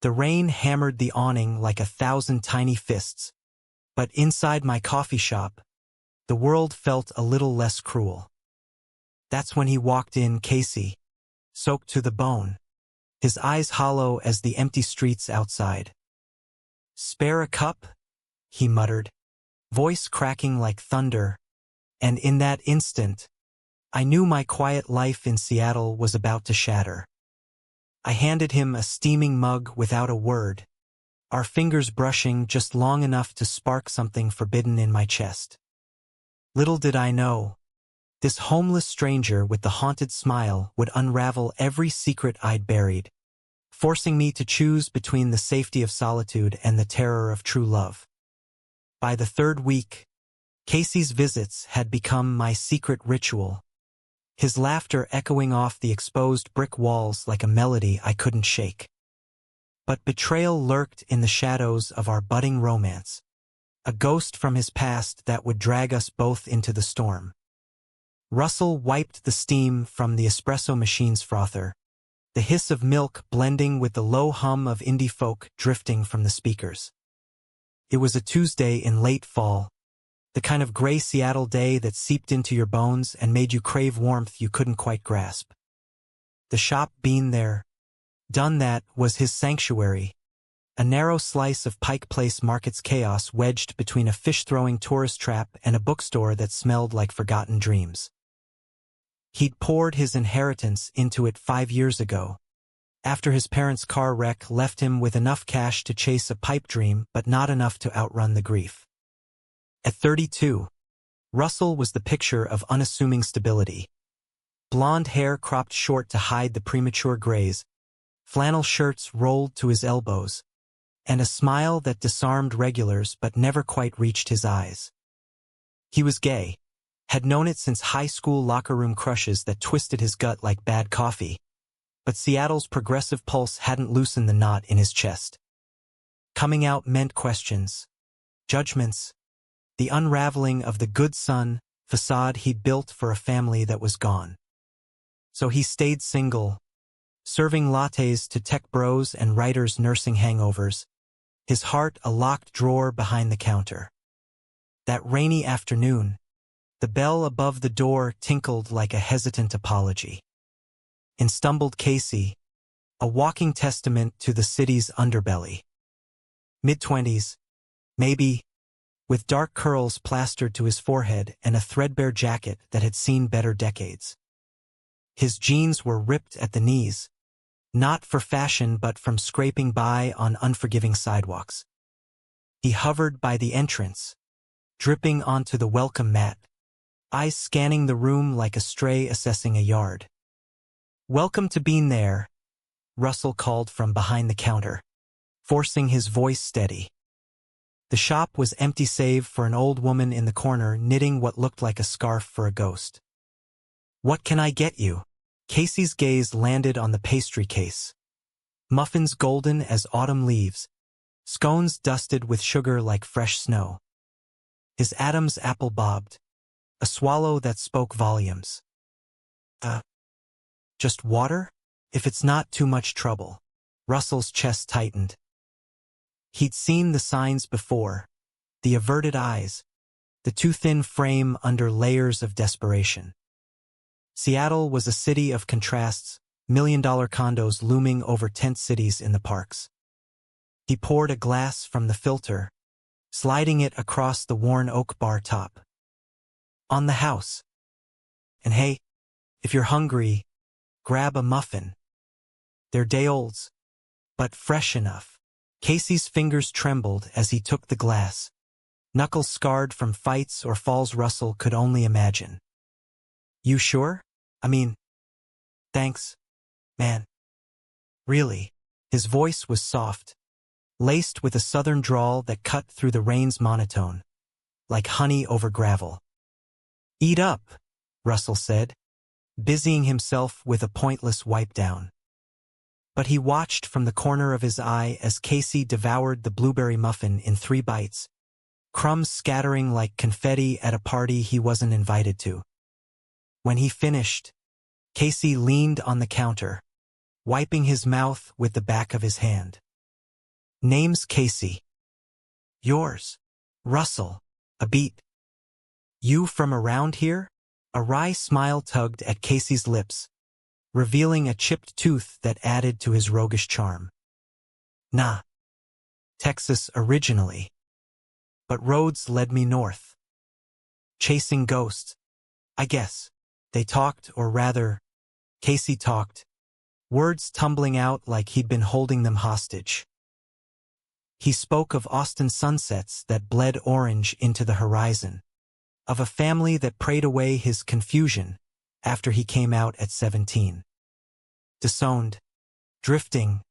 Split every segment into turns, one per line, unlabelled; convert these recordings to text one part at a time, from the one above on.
The rain hammered the awning like 1,000 tiny fists, but inside my coffee shop, the world felt a little less cruel. That's when he walked in, Casey, soaked to the bone, his eyes hollow as the empty streets outside. "Spare a cup?" he muttered, voice cracking like thunder, and in that instant, I knew my quiet life in Seattle was about to shatter. I handed him a steaming mug without a word, our fingers brushing just long enough to spark something forbidden in my chest. Little did I know, this homeless stranger with the haunted smile would unravel every secret I'd buried, forcing me to choose between the safety of solitude and the terror of true love. By the third week, Casey's visits had become my secret ritual, his laughter echoing off the exposed brick walls like a melody I couldn't shake. But betrayal lurked in the shadows of our budding romance, a ghost from his past that would drag us both into the storm. Russell wiped the steam from the espresso machine's frother, the hiss of milk blending with the low hum of indie folk drifting from the speakers. It was a Tuesday in late fall, the kind of gray Seattle day that seeped into your bones and made you crave warmth you couldn't quite grasp. The shop been there, done that was his sanctuary, a narrow slice of Pike Place Market's chaos wedged between a fish-throwing tourist trap and a bookstore that smelled like forgotten dreams. He'd poured his inheritance into it 5 years ago, after his parents' car wreck left him with enough cash to chase a pipe dream but not enough to outrun the grief. At 32, Russell was the picture of unassuming stability. Blonde hair cropped short to hide the premature grays, flannel shirts rolled to his elbows, and a smile that disarmed regulars but never quite reached his eyes. He was gay, had known it since high school locker room crushes that twisted his gut like bad coffee, but Seattle's progressive pulse hadn't loosened the knot in his chest. Coming out meant questions, judgments, the unraveling of the good son facade he'd built for a family that was gone. So he stayed single, serving lattes to tech bros and writers nursing hangovers, his heart a locked drawer behind the counter. That rainy afternoon, the bell above the door tinkled like a hesitant apology. In stumbled Casey, a walking testament to the city's underbelly. Mid-20s, maybe, with dark curls plastered to his forehead and a threadbare jacket that had seen better decades. His jeans were ripped at the knees, not for fashion but from scraping by on unforgiving sidewalks. He hovered by the entrance, dripping onto the welcome mat, eyes scanning the room like a stray assessing a yard. "Welcome to being there," Russell called from behind the counter, forcing his voice steady. The shop was empty save for an old woman in the corner knitting what looked like a scarf for a ghost. "What can I get you?" Casey's gaze landed on the pastry case. Muffins golden as autumn leaves, scones dusted with sugar like fresh snow. His Adam's apple bobbed, a swallow that spoke volumes. Just water? If it's not too much trouble." Russell's chest tightened. He'd seen the signs before, the averted eyes, the too thin frame under layers of desperation. Seattle was a city of contrasts, million-dollar condos looming over tent cities in the parks. He poured a glass from the filter, sliding it across the worn oak bar top. "On the house. And hey, if you're hungry, grab a muffin. They're day-olds, but fresh enough." Casey's fingers trembled as he took the glass, knuckles scarred from fights or falls Russell could only imagine. "You sure? I mean, thanks, man. Really." His voice was soft, laced with a southern drawl that cut through the rain's monotone, like honey over gravel. "Eat up," Russell said, busying himself with a pointless wipe-down. But he watched from the corner of his eye as Casey devoured the blueberry muffin in 3 bites, crumbs scattering like confetti at a party he wasn't invited to. When he finished, Casey leaned on the counter, wiping his mouth with the back of his hand. Name's Casey. Yours. Russell. A beat. You from around here? A wry smile tugged at Casey's lips, revealing a chipped tooth that added to his roguish charm. Nah. Texas originally. But roads led me north. Chasing ghosts. I guess. They talked, or rather, Casey talked, words tumbling out like he'd been holding them hostage. He spoke of Austin sunsets that bled orange into the horizon, of a family that prayed away his confusion after he came out at 17. Disowned, drifting,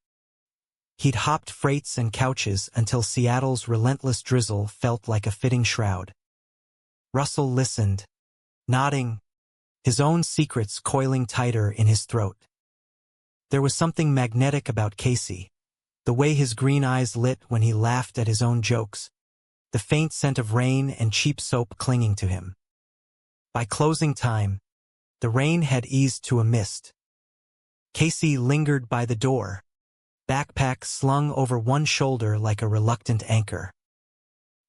he'd hopped freights and couches until Seattle's relentless drizzle felt like a fitting shroud. Russell listened, nodding, his own secrets coiling tighter in his throat. There was something magnetic about Casey, the way his green eyes lit when he laughed at his own jokes, the faint scent of rain and cheap soap clinging to him. By closing time, the rain had eased to a mist. Casey lingered by the door, backpack slung over one shoulder like a reluctant anchor.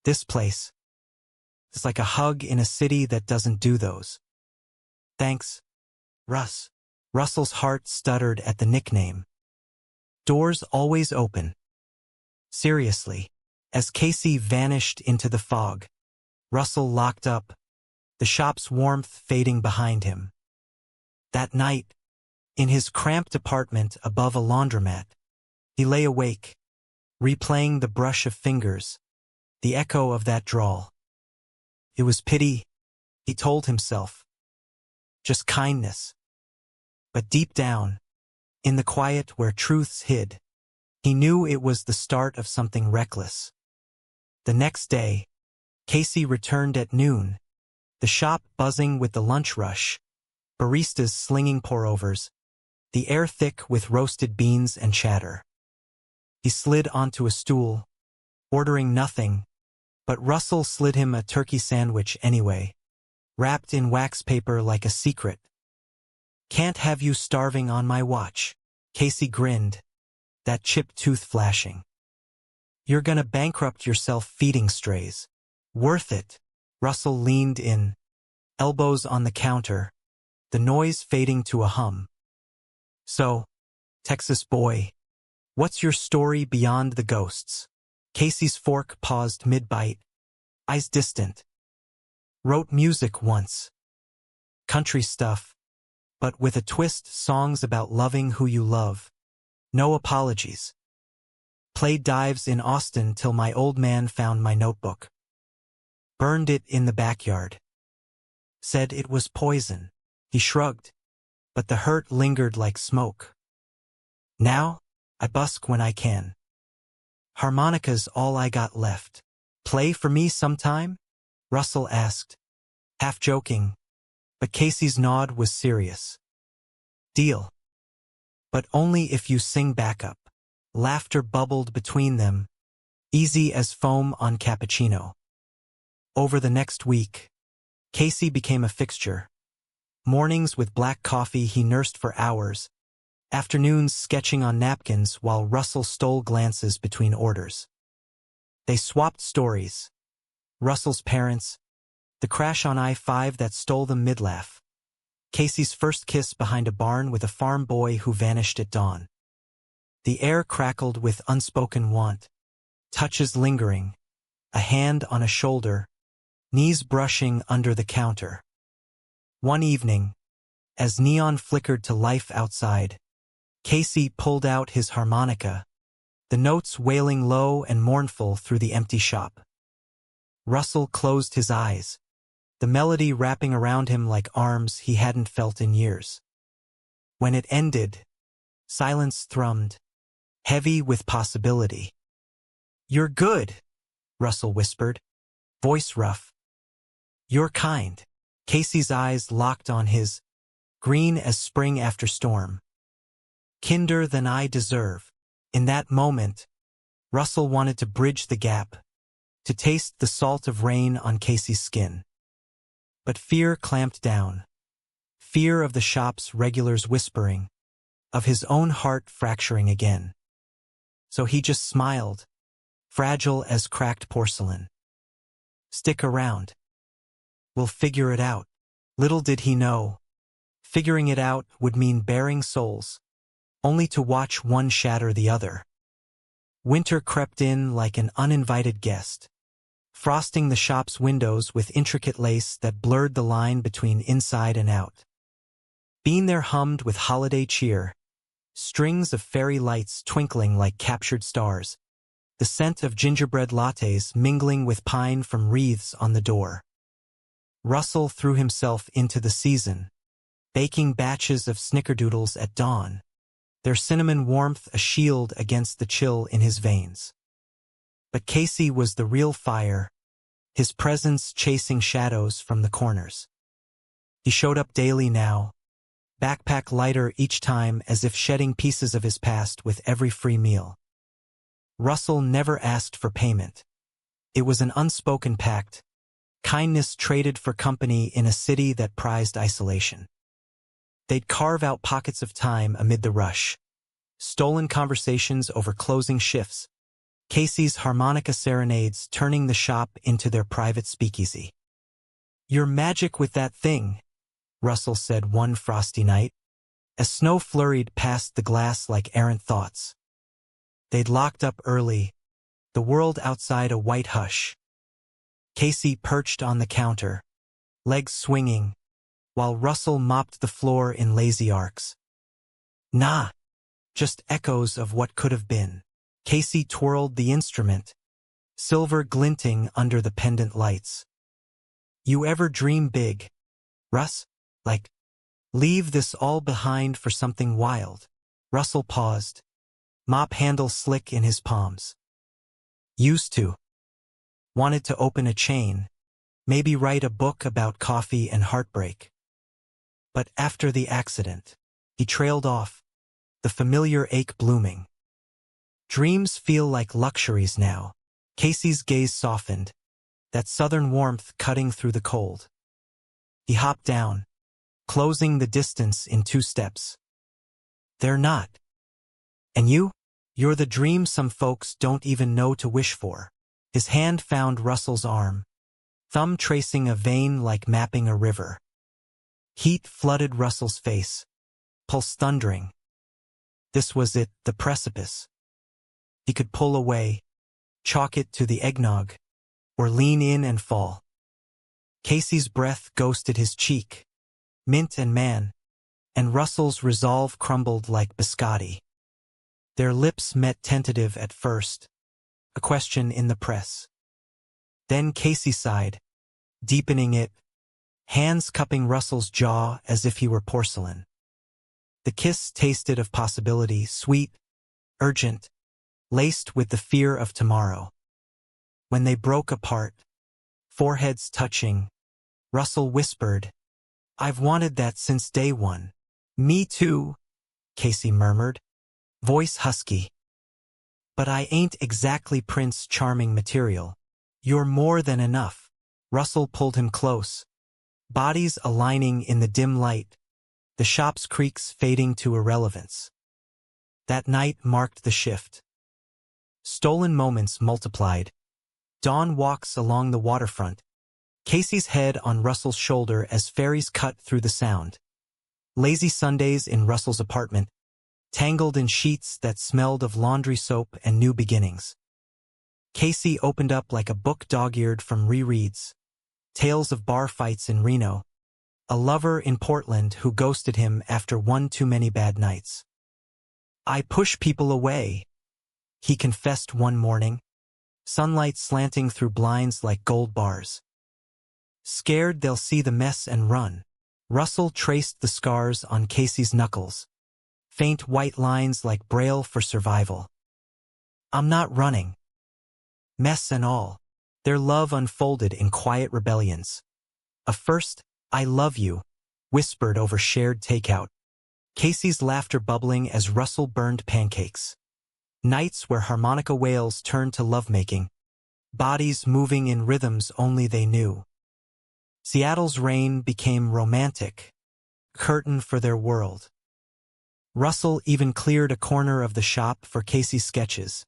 This place is like a hug in a city that doesn't do those. Thanks, Russ. Russell's heart stuttered at the nickname. Doors always open. Seriously, as Casey vanished into the fog, Russell locked up, the shop's warmth fading behind him. That night, in his cramped apartment above a laundromat, he lay awake, replaying the brush of fingers, the echo of that drawl. It was pity, he told himself. Just kindness. But deep down, in the quiet where truths hid, he knew it was the start of something reckless. The next day, Casey returned at noon, the shop buzzing with the lunch rush, baristas slinging pour-overs, the air thick with roasted beans and chatter. He slid onto a stool, ordering nothing, but Russell slid him a turkey sandwich anyway, wrapped in wax paper like a secret. Can't have you starving on my watch. Casey grinned, that chipped tooth flashing. You're gonna bankrupt yourself feeding strays. Worth it. Russell leaned in, elbows on the counter, the noise fading to a hum. So, Texas boy, what's your story beyond the ghosts? Casey's fork paused mid-bite, eyes distant. Wrote music once. Country stuff, but with a twist, songs about loving who you love. No apologies. Played dives in Austin till my old man found my notebook. Burned it in the backyard. Said it was poison. He shrugged, but the hurt lingered like smoke. Now, I busk when I can. Harmonica's all I got left. Play for me sometime? Russell asked, half joking, but Casey's nod was serious. Deal. But only if you sing backup. Laughter bubbled between them, easy as foam on cappuccino. Over the next week, Casey became a fixture. Mornings with black coffee he nursed for hours, afternoons sketching on napkins while Russell stole glances between orders. They swapped stories. Russell's parents, the crash on I-5 that stole them mid-laugh, Casey's first kiss behind a barn with a farm boy who vanished at dawn. The air crackled with unspoken want, touches lingering, a hand on a shoulder, knees brushing under the counter. One evening, as neon flickered to life outside, Casey pulled out his harmonica, the notes wailing low and mournful through the empty shop. Russell closed his eyes, the melody wrapping around him like arms he hadn't felt in years. When it ended, silence thrummed, heavy with possibility. You're good, Russell whispered, voice rough. You're kind. Casey's eyes locked on his, green as spring after storm. Kinder than I deserve. In that moment, Russell wanted to bridge the gap, to taste the salt of rain on Casey's skin. But fear clamped down. Fear of the shop's regulars whispering, of his own heart fracturing again. So he just smiled, fragile as cracked porcelain. Stick around. We'll figure it out. Little did he know, figuring it out would mean bearing souls, only to watch one shatter the other. Winter crept in like an uninvited guest, frosting the shop's windows with intricate lace that blurred the line between inside and out. Being there hummed with holiday cheer, strings of fairy lights twinkling like captured stars, the scent of gingerbread lattes mingling with pine from wreaths on the door. Russell threw himself into the season, baking batches of snickerdoodles at dawn, their cinnamon warmth a shield against the chill in his veins. But Casey was the real fire, his presence chasing shadows from the corners. He showed up daily now, backpack lighter each time as if shedding pieces of his past with every free meal. Russell never asked for payment. It was an unspoken pact, kindness traded for company in a city that prized isolation. They'd carve out pockets of time amid the rush, stolen conversations over closing shifts, Casey's harmonica serenades turning the shop into their private speakeasy. "You're magic with that thing," Russell said one frosty night, as snow flurried past the glass like errant thoughts. They'd locked up early, the world outside a white hush. Casey perched on the counter, legs swinging, while Russell mopped the floor in lazy arcs. "Nah, just echoes of what could have been." Casey twirled the instrument, silver glinting under the pendant lights. "You ever dream big, Russ? Like, leave this all behind for something wild?" Russell paused, mop handle slick in his palms. "Used to. Wanted to open a chain, maybe write a book about coffee and heartbreak. But after the accident," he trailed off, the familiar ache blooming. "Dreams feel like luxuries now." Casey's gaze softened, that southern warmth cutting through the cold. He hopped down, closing the distance in 2 steps. "They're not. And you? You're the dream some folks don't even know to wish for." His hand found Russell's arm, thumb tracing a vein like mapping a river. Heat flooded Russell's face, pulse thundering. This was it, the precipice. He could pull away, chalk it to the eggnog, or lean in and fall. Casey's breath ghosted his cheek, mint and man, and Russell's resolve crumbled like biscotti. Their lips met tentative at first, a question in the press. Then Casey sighed, deepening it, hands cupping Russell's jaw as if he were porcelain. The kiss tasted of possibility, sweet, urgent, laced with the fear of tomorrow. When they broke apart, foreheads touching, Russell whispered, "I've wanted that since day one." "Me too," Casey murmured, voice husky. "But I ain't exactly Prince Charming material." "You're more than enough." Russell pulled him close, bodies aligning in the dim light, the shop's creaks fading to irrelevance. That night marked the shift. Stolen moments multiplied. Dawn walks along the waterfront, Casey's head on Russell's shoulder as ferries cut through the sound. Lazy Sundays in Russell's apartment, tangled in sheets that smelled of laundry soap and new beginnings. Casey opened up like a book dog-eared from rereads. Tales of bar fights in Reno, a lover in Portland who ghosted him after one too many bad nights. "I push people away," he confessed one morning, sunlight slanting through blinds like gold bars. "Scared they'll see the mess and run." Russell traced the scars on Casey's knuckles, faint white lines like braille for survival. "I'm not running." Mess and all, their love unfolded in quiet rebellions. A first, "I love you," whispered over shared takeout. Casey's laughter bubbling as Russell burned pancakes. Nights where harmonica wails turned to lovemaking, bodies moving in rhythms only they knew. Seattle's rain became romantic, curtain for their world. Russell even cleared a corner of the shop for Casey's sketches,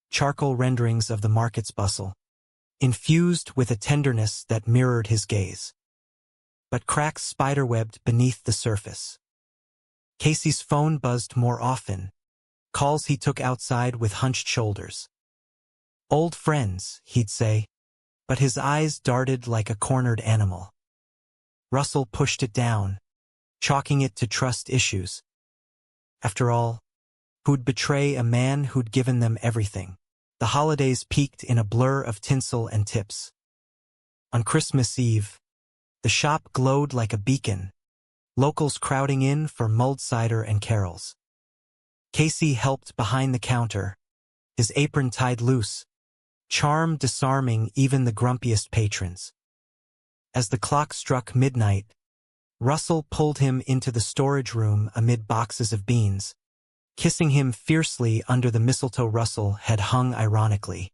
charcoal renderings of the market's bustle, infused with a tenderness that mirrored his gaze. But cracks spiderwebbed beneath the surface. Casey's phone buzzed more often, calls he took outside with hunched shoulders. Old friends, he'd say, but his eyes darted like a cornered animal. Russell pushed it down, chalking it to trust issues. After all, who'd betray a man who'd given them everything? The holidays peaked in a blur of tinsel and tips. On Christmas Eve, the shop glowed like a beacon, locals crowding in for mulled cider and carols. Casey helped behind the counter, his apron tied loose, charm disarming even the grumpiest patrons. As the clock struck midnight, Russell pulled him into the storage room amid boxes of beans, kissing him fiercely under the mistletoe Russell had hung ironically.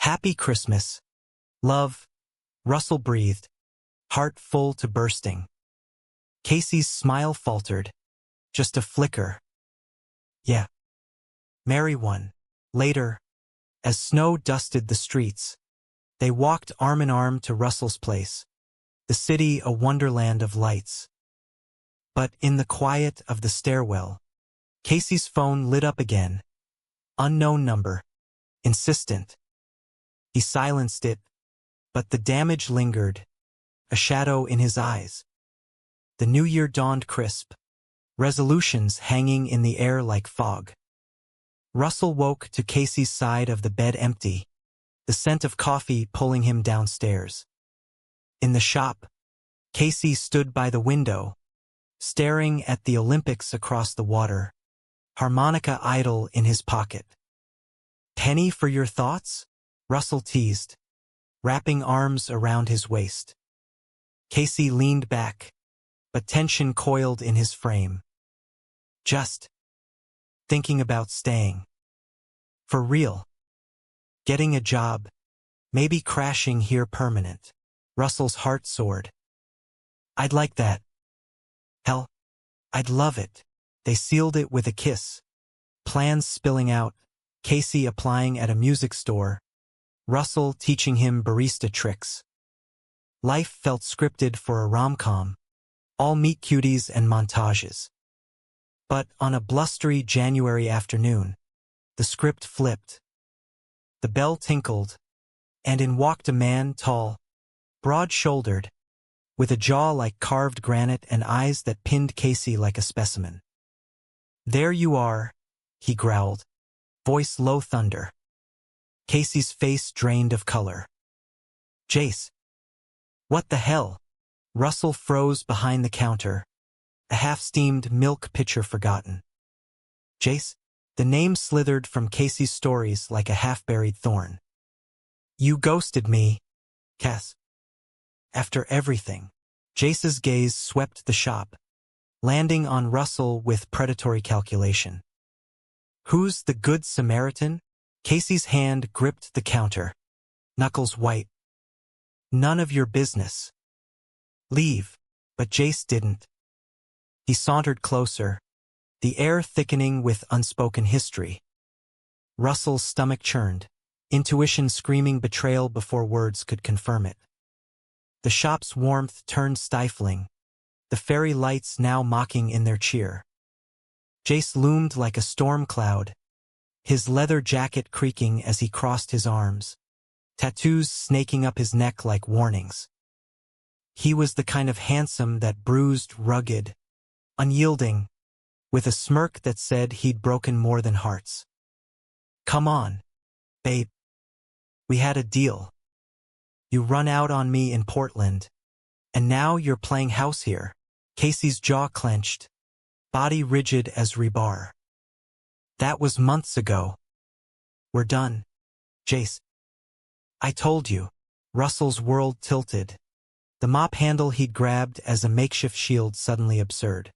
"Happy Christmas, love," Russell breathed, heart full to bursting. Casey's smile faltered, just a flicker. "Yeah. Merry one." Later, as snow dusted the streets, they walked arm in arm to Russell's place, the city a wonderland of lights. But in the quiet of the stairwell, Casey's phone lit up again. Unknown number. Insistent. He silenced it, but the damage lingered, a shadow in his eyes. The new year dawned crisp, resolutions hanging in the air like fog. Russell woke to Casey's side of the bed empty, the scent of coffee pulling him downstairs. In the shop, Casey stood by the window, staring at the Olympics across the water, harmonica idle in his pocket. "Penny for your thoughts?" Russell teased, wrapping arms around his waist. Casey leaned back, but tension coiled in his frame. "Just thinking about staying. For real. Getting a job, maybe crashing here permanent." Russell's heart soared. "I'd like that. Hell, I'd love it." They sealed it with a kiss, plans spilling out, Casey applying at a music store, Russell teaching him barista tricks. Life felt scripted for a rom-com, all meet-cuties and montages. But on a blustery January afternoon, the script flipped. The bell tinkled, and in walked a man tall, broad-shouldered, with a jaw like carved granite and eyes that pinned Casey like a specimen. "There you are," he growled, voice low thunder. Casey's face drained of color. "Jace." "What the hell?" Russell froze behind the counter, a half-steamed milk pitcher forgotten. "Jace?" The name slithered from Casey's stories like a half-buried thorn. "You ghosted me, Cass." "After everything." Jace's gaze swept the shop, landing on Russell with predatory calculation. "Who's the good Samaritan?" Casey's hand gripped the counter, knuckles white. "None of your business. Leave." But Jace didn't. He sauntered closer, the air thickening with unspoken history. Russell's stomach churned, intuition screaming betrayal before words could confirm it. The shop's warmth turned stifling, the fairy lights now mocking in their cheer. Jace loomed like a storm cloud, his leather jacket creaking as he crossed his arms, tattoos snaking up his neck like warnings. He was the kind of handsome that bruised, rugged, unyielding, with a smirk that said he'd broken more than hearts. "Come on, babe. We had a deal. You run out on me in Portland, and now you're playing house here." Casey's jaw clenched, body rigid as rebar. "That was months ago. We're done, Jace." "I told you." Russell's world tilted, the mop handle he'd grabbed as a makeshift shield suddenly absurd.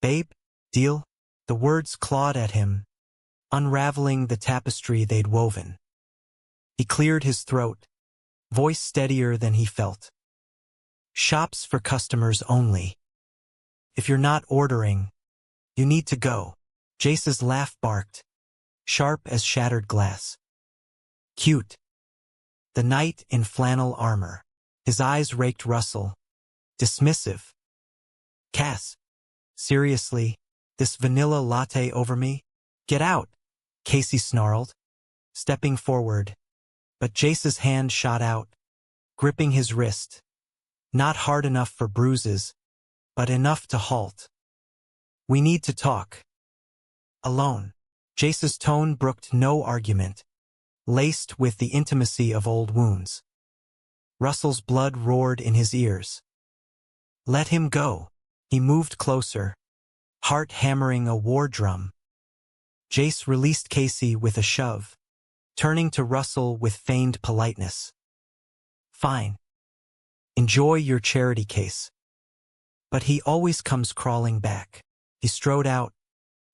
"Babe, deal?" The words clawed at him, unraveling the tapestry they'd woven. He cleared his throat, voice steadier than he felt. "Shops for customers only. If you're not ordering, you need to go." Jace's laugh barked, sharp as shattered glass. Cute. The knight in flannel armor. His eyes raked Russell. Dismissive. Cass. Seriously, this vanilla latte over me? Get out, Casey snarled, stepping forward. But Jace's hand shot out, gripping his wrist. Not hard enough for bruises, but enough to halt. We need to talk. Alone. Jace's tone brooked no argument, laced with the intimacy of old wounds. Russell's blood roared in his ears. Let him go. He moved closer, heart hammering a war drum. Jace released Casey with a shove, turning to Russell with feigned politeness. Fine. Enjoy your charity case. But he always comes crawling back. He strode out,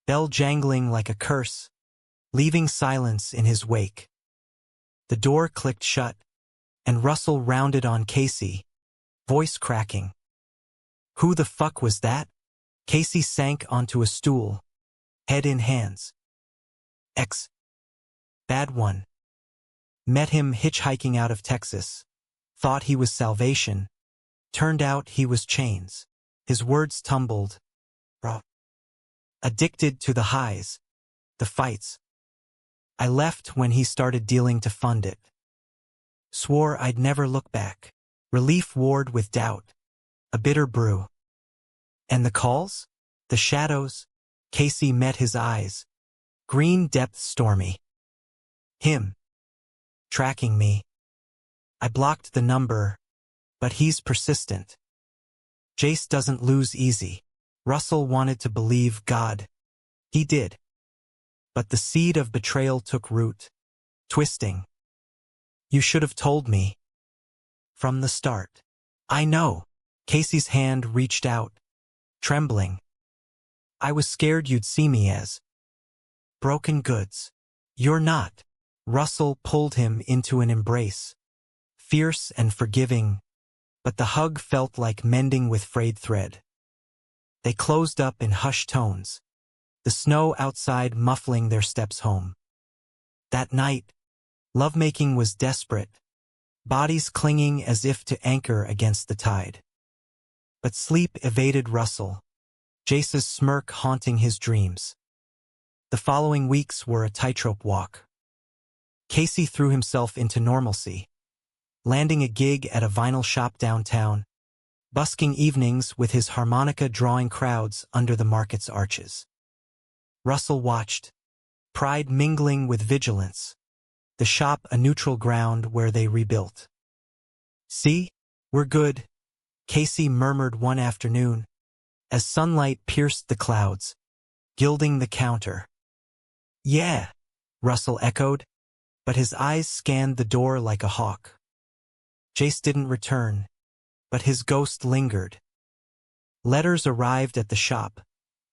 bell jangling like a curse, leaving silence in his wake. The door clicked shut, and Russell rounded on Casey, voice cracking. Who the fuck was that? Casey sank onto a stool, head in hands. Bad one. Met him hitchhiking out of Texas. Thought he was salvation. Turned out he was chains. His words tumbled. Addicted to the highs. The fights. I left when he started dealing to fund it. Swore I'd never look back. Relief warred with doubt. A bitter brew. And the calls? The shadows? Casey met his eyes. Green depths stormy. Him. Tracking me. I blocked the number, but he's persistent. Jace doesn't lose easy. Russell wanted to believe God. He did. But the seed of betrayal took root, twisting. You should have told me. From the start. I know. Casey's hand reached out, trembling. I was scared you'd see me as broken goods. You're not. Russell pulled him into an embrace, fierce and forgiving, but the hug felt like mending with frayed thread. They closed up in hushed tones, the snow outside muffling their steps home. That night, lovemaking was desperate, bodies clinging as if to anchor against the tide. But sleep evaded Russell, Jace's smirk haunting his dreams. The following weeks were a tightrope walk. Casey threw himself into normalcy, landing a gig at a vinyl shop downtown, busking evenings with his harmonica drawing crowds under the market's arches. Russell watched, pride mingling with vigilance, the shop a neutral ground where they rebuilt. See, we're good, Casey murmured one afternoon, as sunlight pierced the clouds, gilding the counter. Yeah, Russell echoed, but his eyes scanned the door like a hawk. Jace didn't return, but his ghost lingered. Letters arrived at the shop,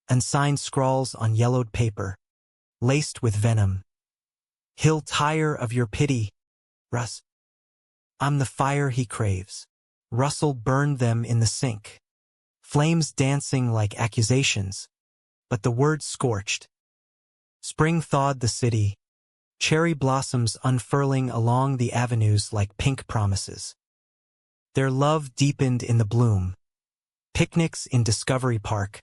unsigned scrawls on yellowed paper, laced with venom. He'll tire of your pity, Russ. I'm the fire he craves. Russell burned them in the sink, flames dancing like accusations, but the words scorched. Spring thawed the city, cherry blossoms unfurling along the avenues like pink promises. Their love deepened in the bloom. Picnics in Discovery Park,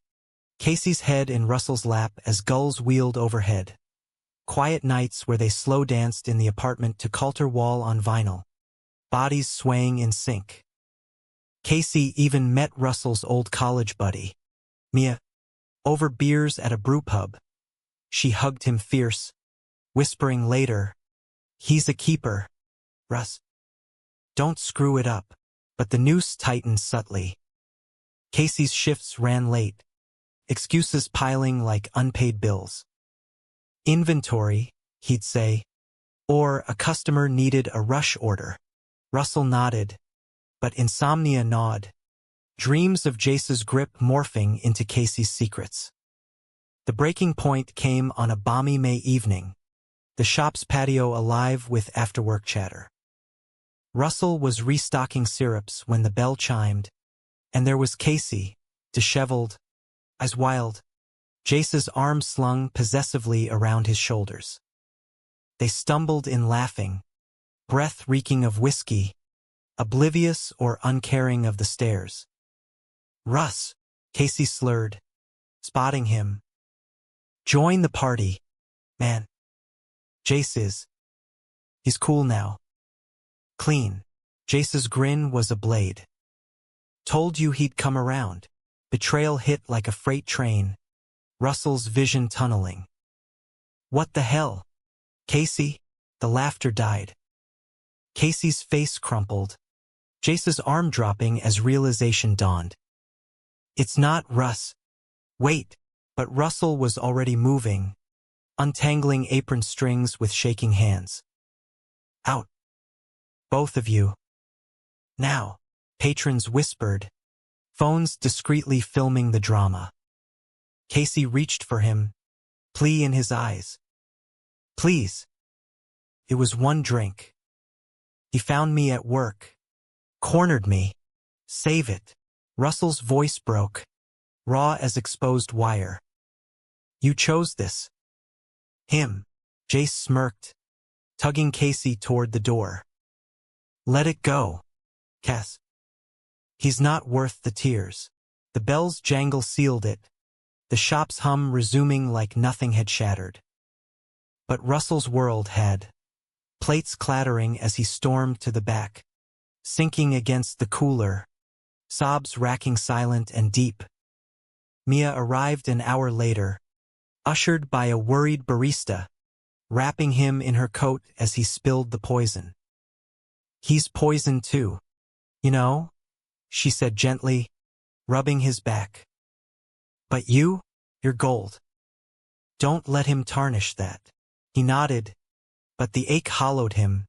Casey's head in Russell's lap as gulls wheeled overhead. Quiet nights where they slow danced in the apartment to Coulter Wall on vinyl, bodies swaying in sync. Casey even met Russell's old college buddy, Mia, over beers at a brewpub. She hugged him fierce, whispering later, "He's a keeper, Russ. Don't screw it up." But the noose tightened subtly. Casey's shifts ran late, excuses piling like unpaid bills. Inventory, he'd say, or a customer needed a rush order. Russell nodded, but insomnia gnawed, dreams of Jace's grip morphing into Casey's secrets. The breaking point came on a balmy May evening, the shop's patio alive with after-work chatter. Russell was restocking syrups when the bell chimed, and there was Casey, disheveled, eyes wild, Jace's arm slung possessively around his shoulders. They stumbled in laughing, breath reeking of whiskey, oblivious or uncaring of the stairs. "Russ," Casey slurred, spotting him. "Join the party, man. Jace is. He's cool now. Clean." Jace's grin was a blade. "Told you he'd come around." Betrayal hit like a freight train, Russell's vision tunneling. "What the hell? Casey?" The laughter died. Casey's face crumpled, Jace's arm dropping as realization dawned. "It's not Russ." "Wait." But Russell was already moving, untangling apron strings with shaking hands. "Out. Both of you. Now." Patrons whispered, phones discreetly filming the drama. Casey reached for him, plea in his eyes. "Please." It was one drink. "He found me at work. Cornered me. Save it." Russell's voice broke, raw as exposed wire. "You chose this." "Him." Jace smirked, tugging Casey toward the door. "Let it go, Cass. He's not worth the tears." The bell's jangle sealed it, the shop's hum resuming like nothing had shattered. But Russell's world had, plates clattering as he stormed to the back, sinking against the cooler, sobs racking silent and deep. Mia arrived an hour later, ushered by a worried barista, wrapping him in her coat as he spilled the poison. "He's poison too, you know," she said gently, rubbing his back. "But you're gold. Don't let him tarnish that." He nodded, but the ache hollowed him.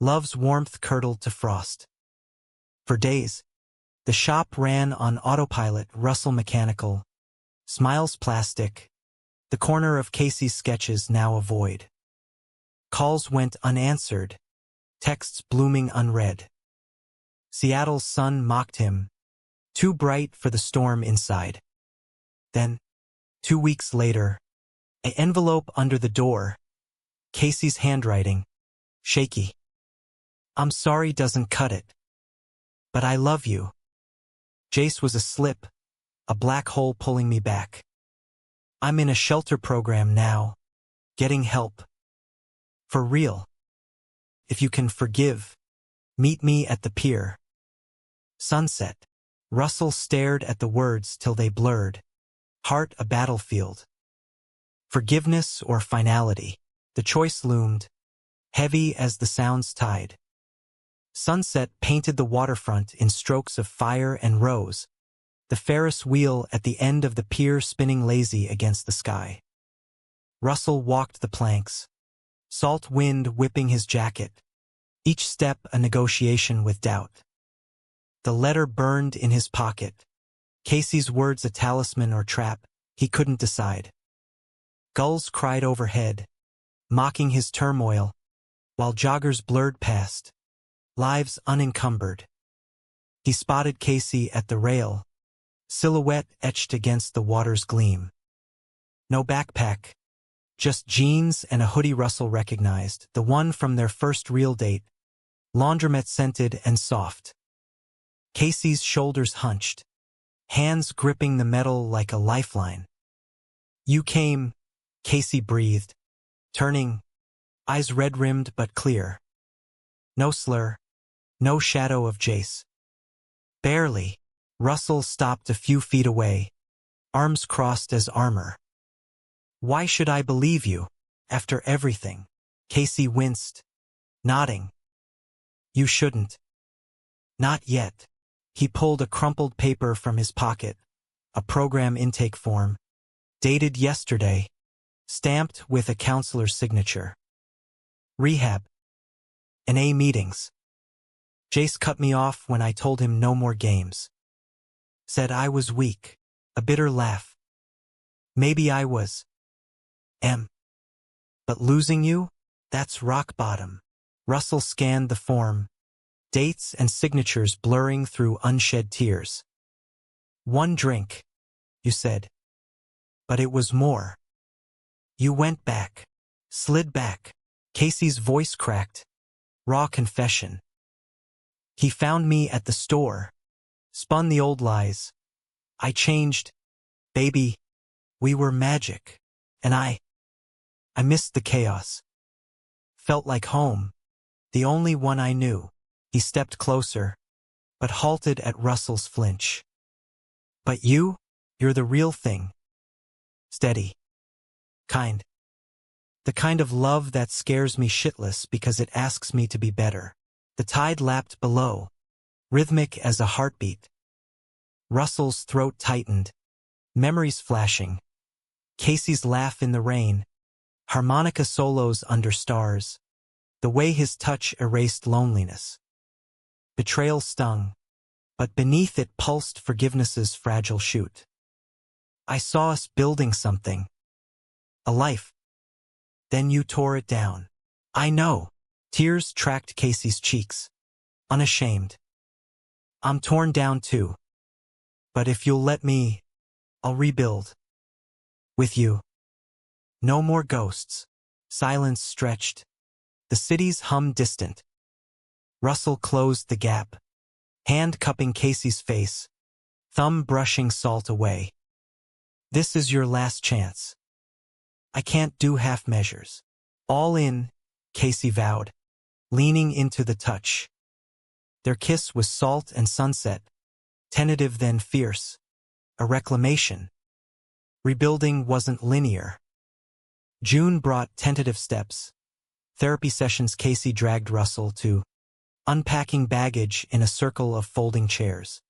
Love's warmth curdled to frost. For days, the shop ran on autopilot, Russell mechanical, Smiles plastic, the corner of Casey's sketches now a void. Calls went unanswered, texts blooming unread. Seattle's sun mocked him, too bright for the storm inside. Then, 2 weeks later, an envelope under the door, Casey's handwriting, shaky. "I'm sorry doesn't cut it. But I love you." Jace was a slip, a black hole pulling me back. "I'm in a shelter program now, getting help. For real. If you can forgive, meet me at the pier." Sunset. Russell stared at the words till they blurred. Heart a battlefield. Forgiveness or finality. The choice loomed, heavy as the sound's tide. Sunset painted the waterfront in strokes of fire and rose, the Ferris wheel at the end of the pier spinning lazy against the sky. Russell walked the planks, salt wind whipping his jacket, each step a negotiation with doubt. The letter burned in his pocket, Casey's words a talisman or trap, he couldn't decide. Gulls cried overhead, mocking his turmoil, while joggers blurred past, lives unencumbered. He spotted Casey at the rail, silhouette etched against the water's gleam. No backpack, just jeans and a hoodie. Russell recognized, the one from their first real date, laundromat scented and soft. Casey's shoulders hunched, hands gripping the metal like a lifeline. "You came," Casey breathed, turning, eyes red-rimmed but clear. No slur, no shadow of Jace. Barely. Russell stopped a few feet away, arms crossed as armor. "Why should I believe you, after everything?" Casey winced, nodding. "You shouldn't. Not yet." He pulled a crumpled paper from his pocket, a program intake form, dated yesterday, stamped with a counselor's signature. "Rehab. NA meetings." Jace cut me off when I told him no more games. Said I was weak, a bitter laugh. Maybe I was. But losing you? That's rock bottom. Russell scanned the form, dates and signatures blurring through unshed tears. "One drink," you said. But it was more. You went back, slid back, Casey's voice cracked. Raw confession. He found me at the store. Spun the old lies. I changed. Baby, we were magic. And I missed the chaos. Felt like home. The only one I knew. He stepped closer, but halted at Russell's flinch. But you're the real thing. Steady. Kind. The kind of love that scares me shitless because it asks me to be better. The tide lapped below, rhythmic as a heartbeat. Russell's throat tightened, memories flashing. Casey's laugh in the rain, harmonica solos under stars. The way his touch erased loneliness. Betrayal stung, but beneath it pulsed forgiveness's fragile shoot. I saw us building something. A life. Then you tore it down. I know. Tears tracked Casey's cheeks. Unashamed. I'm torn down too. But if you'll let me, I'll rebuild. With you. No more ghosts. Silence stretched. The city's hum distant. Russell closed the gap. Hand cupping Casey's face. Thumb brushing salt away. This is your last chance. I can't do half measures. All in, Casey vowed, leaning into the touch. Their kiss was salt and sunset, tentative then fierce. A reclamation. Rebuilding wasn't linear. June brought tentative steps. Therapy sessions. Casey dragged Russell to unpacking baggage in a circle of folding chairs.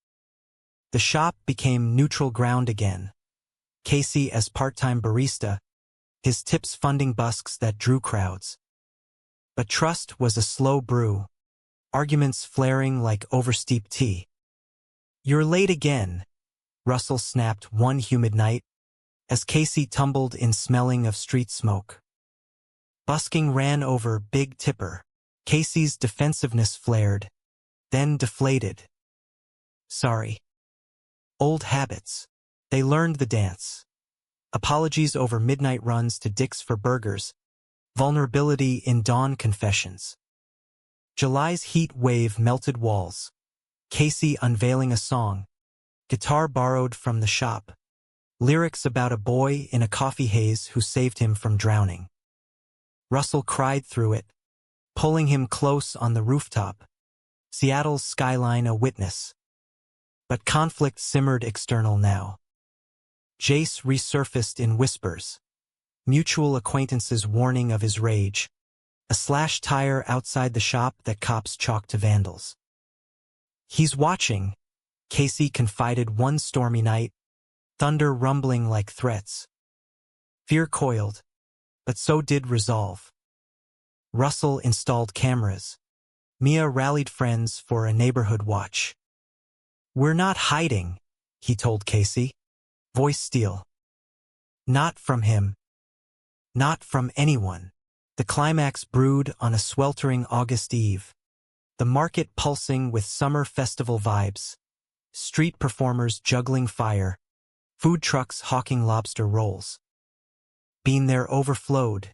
The shop became neutral ground again. Casey as part-time barista, his tips funding busks that drew crowds. But trust was a slow brew, arguments flaring like oversteeped tea. You're late again, Russell snapped one humid night, as Casey tumbled in smelling of street smoke. Busking ran over Big Tipper. Casey's defensiveness flared, then deflated. Sorry. Old habits. They learned the dance. Apologies over midnight runs to Dick's for burgers. Vulnerability in dawn confessions. July's heat wave melted walls. Casey unveiling a song. Guitar borrowed from the shop. Lyrics about a boy in a coffee haze who saved him from drowning. Russell cried through it, pulling him close on the rooftop. Seattle's skyline a witness. But conflict simmered external now. Jace resurfaced in whispers. Mutual acquaintances warning of his rage. A slashed tire outside the shop that cops chalked to vandals. He's watching, Casey confided one stormy night, thunder rumbling like threats. Fear coiled, but so did resolve. Russell installed cameras. Mia rallied friends for a neighborhood watch. We're not hiding, he told Casey. Voice steel. Not from him. Not from anyone. The climax brewed on a sweltering August eve. The market pulsing with summer festival vibes. Street performers juggling fire. Food trucks hawking lobster rolls. Been there overflowed.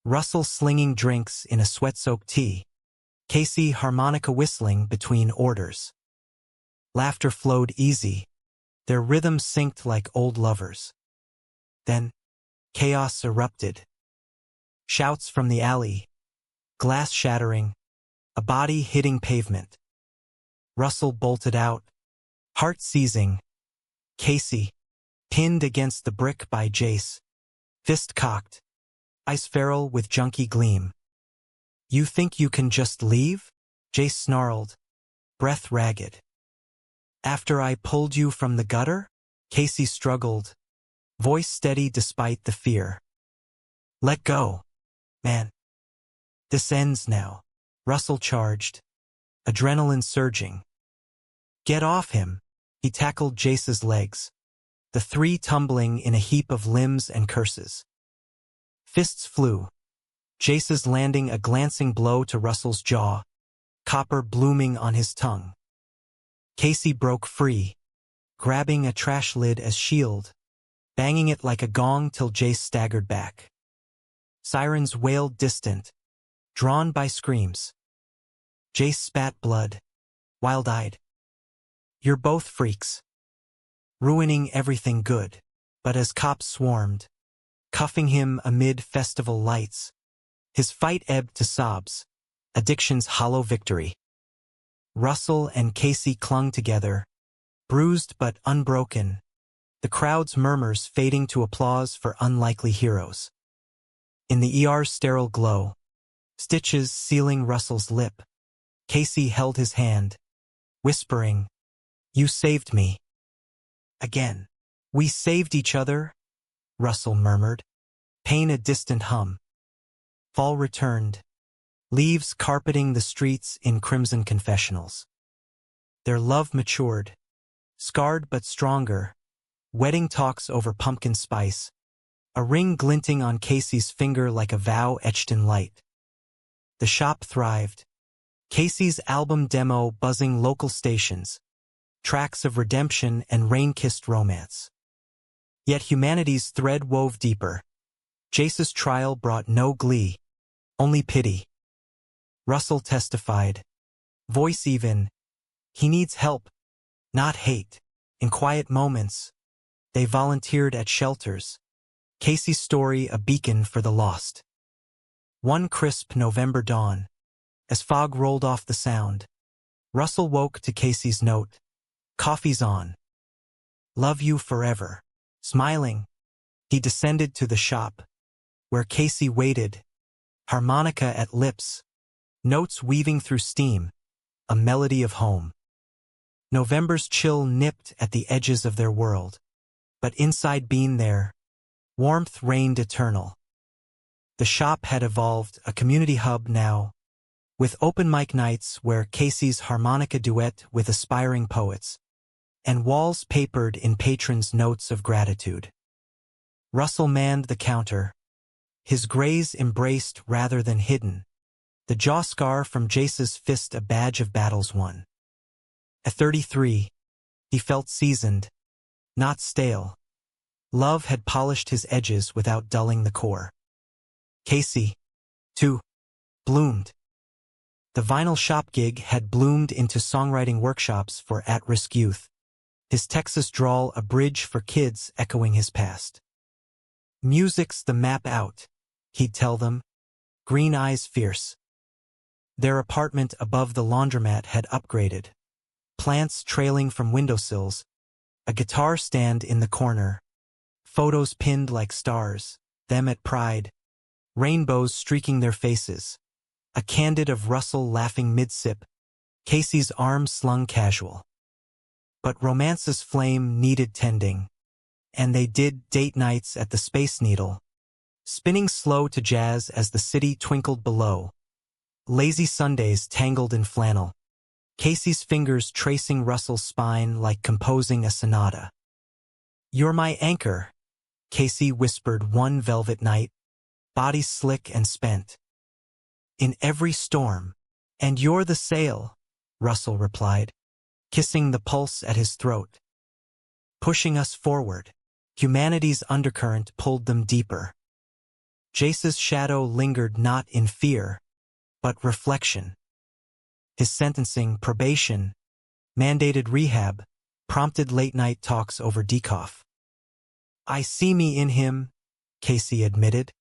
Russell slinging drinks in a sweat-soaked tee. Casey harmonica whistling between orders. Laughter flowed easy. Their rhythm synced like old lovers. Then, chaos erupted. Shouts from the alley. Glass shattering. A body hitting pavement. Russell bolted out. Heart seizing. Casey, pinned against the brick by Jace. Fist cocked. Ice feral with junky gleam. You think you can just leave? Jace snarled. Breath ragged. After I pulled you from the gutter? Casey struggled. Voice steady despite the fear. Let go. Man. This ends now. Russell charged. Adrenaline surging. Get off him. He tackled Jace's legs. The three tumbling in a heap of limbs and curses. Fists flew. Jace's landing a glancing blow to Russell's jaw. Copper blooming on his tongue. Casey broke free, grabbing a trash lid as shield, banging it like a gong till Jace staggered back. Sirens wailed distant, drawn by screams. Jace spat blood, wild-eyed. You're both freaks. Ruining everything good. But as cops swarmed, cuffing him amid festival lights, his fight ebbed to sobs, addiction's hollow victory. Russell and Casey clung together, bruised but unbroken, the crowd's murmurs fading to applause for unlikely heroes. In the ER's sterile glow, stitches sealing Russell's lip, Casey held his hand, whispering, "You saved me." Again. "We saved each other," Russell murmured, pain a distant hum. Fall returned, leaves carpeting the streets in crimson confessionals. Their love matured, scarred but stronger, wedding talks over pumpkin spice, a ring glinting on Casey's finger like a vow etched in light. The shop thrived, Casey's album demo buzzing local stations, tracks of redemption and rain-kissed romance. Yet humanity's thread wove deeper. Jace's trial brought no glee, only pity. Russell testified, voice even, he needs help, not hate. In quiet moments, they volunteered at shelters, Casey's story a beacon for the lost. One crisp November dawn, as fog rolled off the sound, Russell woke to Casey's note, "Coffee's on. Love you forever." Smiling, he descended to the shop, where Casey waited, harmonica at lips, notes weaving through steam, a melody of home. November's chill nipped at the edges of their world, but inside being there, warmth reigned eternal. The shop had evolved a community hub now, with open mic nights where Casey's harmonica duet with aspiring poets, and walls papered in patrons' notes of gratitude. Russell manned the counter, his grays embraced rather than hidden, the jaw scar from Jace's fist a badge of battles won. At 33, he felt seasoned, not stale. Love had polished his edges without dulling the core. Casey, too, bloomed. The vinyl shop gig had bloomed into songwriting workshops for at-risk youth, his Texas drawl a bridge for kids echoing his past. "Music's the map out," he'd tell them, green eyes fierce. Their apartment above the laundromat had upgraded, plants trailing from windowsills, a guitar stand in the corner, photos pinned like stars, them at Pride, rainbows streaking their faces, a candid of Russell laughing mid-sip, Casey's arm slung casual. But romance's flame needed tending, and they did date nights at the Space Needle, spinning slow to jazz as the city twinkled below, lazy Sundays tangled in flannel, Casey's fingers tracing Russell's spine like composing a sonata. "You're my anchor," Casey whispered one velvet night, body slick and spent. "In every storm." "And you're the sail," Russell replied, kissing the pulse at his throat. "Pushing us forward." Humanity's undercurrent pulled them deeper. Jace's shadow lingered not in fear, but reflection. His sentencing, probation, mandated rehab, prompted late-night talks over decaf. "I see me in him," Casey admitted,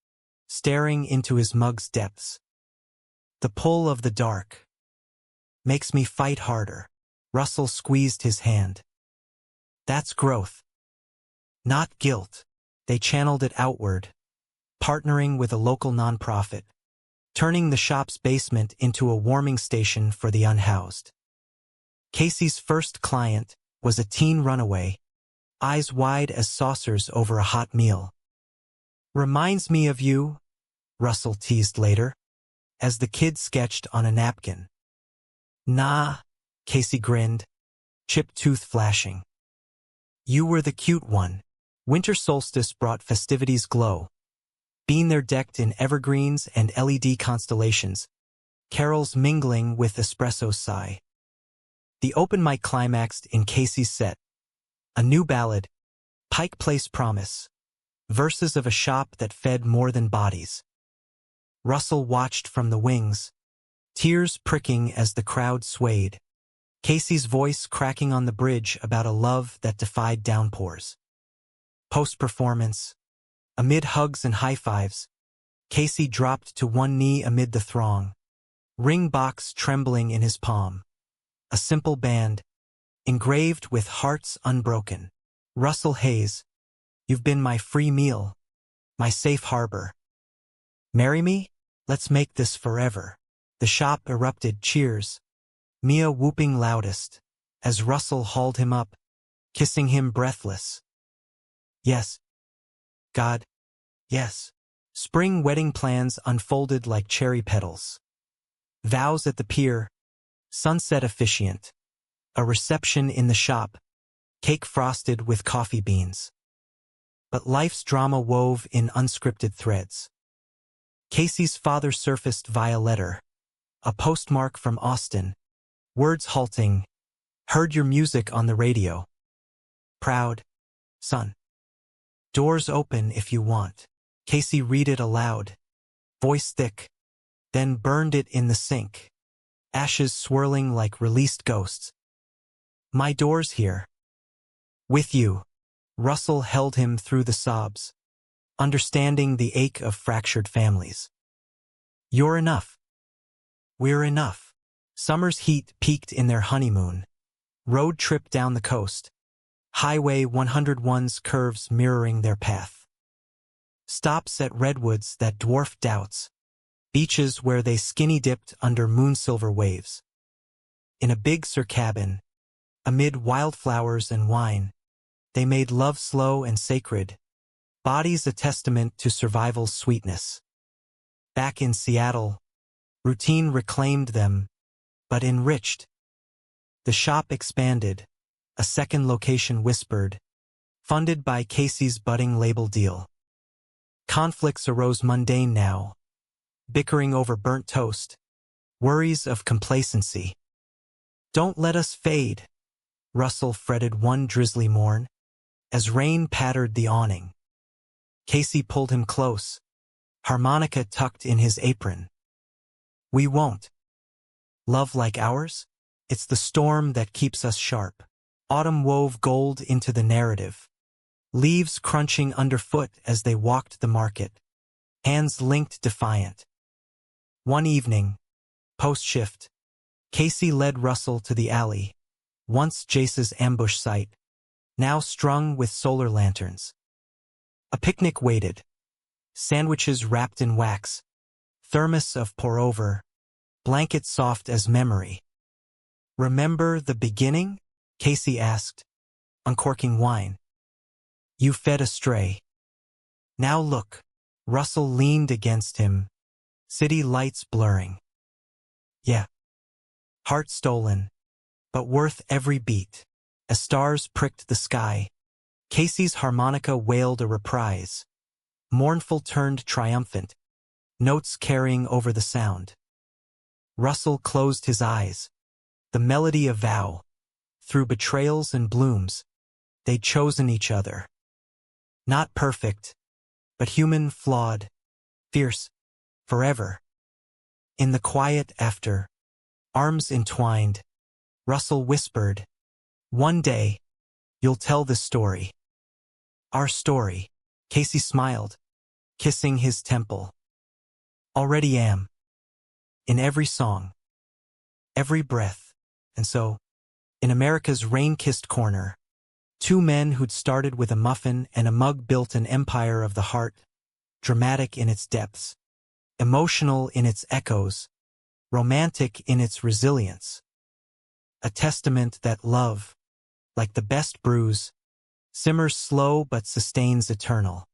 staring into his mug's depths. "The pull of the dark makes me fight harder." Russell squeezed his hand. "That's growth, not guilt." They channeled it outward, partnering with a local nonprofit, turning the shop's basement into a warming station for the unhoused. Casey's first client was a teen runaway, eyes wide as saucers over a hot meal. "Reminds me of you," Russell teased later, as the kid sketched on a napkin. "Nah," Casey grinned, chipped tooth flashing. "You were the cute one." Winter solstice brought festivities glow. Being there decked in evergreens and LED constellations, carols mingling with espresso's sigh. The open mic climaxed in Casey's set. A new ballad, Pike Place Promise, verses of a shop that fed more than bodies. Russell watched from the wings, tears pricking as the crowd swayed. Casey's voice cracking on the bridge about a love that defied downpours. Post-performance, amid hugs and high-fives, Casey dropped to one knee amid the throng, ring box trembling in his palm. A simple band, engraved with hearts unbroken. Russell Hayes, you've been my free meal, my safe harbor. Marry me? Let's make this forever. The shop erupted cheers, Mia whooping loudest, as Russell hauled him up, kissing him breathless. Yes. God. Yes. Spring wedding plans unfolded like cherry petals. Vows at the pier, sunset officiant, a reception in the shop, cake frosted with coffee beans. But life's drama wove in unscripted threads. Casey's father surfaced via letter, a postmark from Austin, words halting, heard your music on the radio. Proud, son. Doors open if you want. Casey read it aloud, voice thick, then burned it in the sink, ashes swirling like released ghosts. My door's here. With you. Russell held him through the sobs, understanding the ache of fractured families. You're enough. We're enough. Summer's heat peaked in their honeymoon. Road trip down the coast. Highway 101's curves mirroring their path. Stops at redwoods that dwarfed doubts. Beaches where they skinny-dipped under moon-silver waves. In a Big Sur cabin, amid wildflowers and wine, they made love slow and sacred, bodies a testament to survival's sweetness. Back in Seattle, routine reclaimed them, but enriched. The shop expanded, a second location whispered, funded by Casey's budding label deal. Conflicts arose mundane now, bickering over burnt toast, worries of complacency. Don't let us fade, Russell fretted one drizzly morn, as rain pattered the awning. Casey pulled him close, harmonica tucked in his apron. We won't. Love like ours? It's the storm that keeps us sharp. Autumn wove gold into the narrative. Leaves crunching underfoot as they walked the market. Hands linked defiant. One evening, post-shift, Casey led Russell to the alley, once Jace's ambush site, now strung with solar lanterns. A picnic waited. Sandwiches wrapped in wax, thermos of pour-over, blanket soft as memory. Remember the beginning? Casey asked, uncorking wine. You fed astray. Now look. Russell leaned against him, city lights blurring. Yeah. Heart stolen, but worth every beat. As stars pricked the sky, Casey's harmonica wailed a reprise. Mournful turned triumphant, notes carrying over the sound. Russell closed his eyes. The melody of vow. Through betrayals and blooms, they'd chosen each other. Not perfect, but human, flawed, fierce, forever. In the quiet after, arms entwined, Russell whispered, one day, you'll tell this story. Our story. Casey smiled, kissing his temple. Already am. In every song. Every breath. And so, in America's rain-kissed corner, two men who'd started with a muffin and a mug built an empire of the heart, dramatic in its depths, emotional in its echoes, romantic in its resilience. A testament that love, like the best brews, simmers slow but sustains eternal.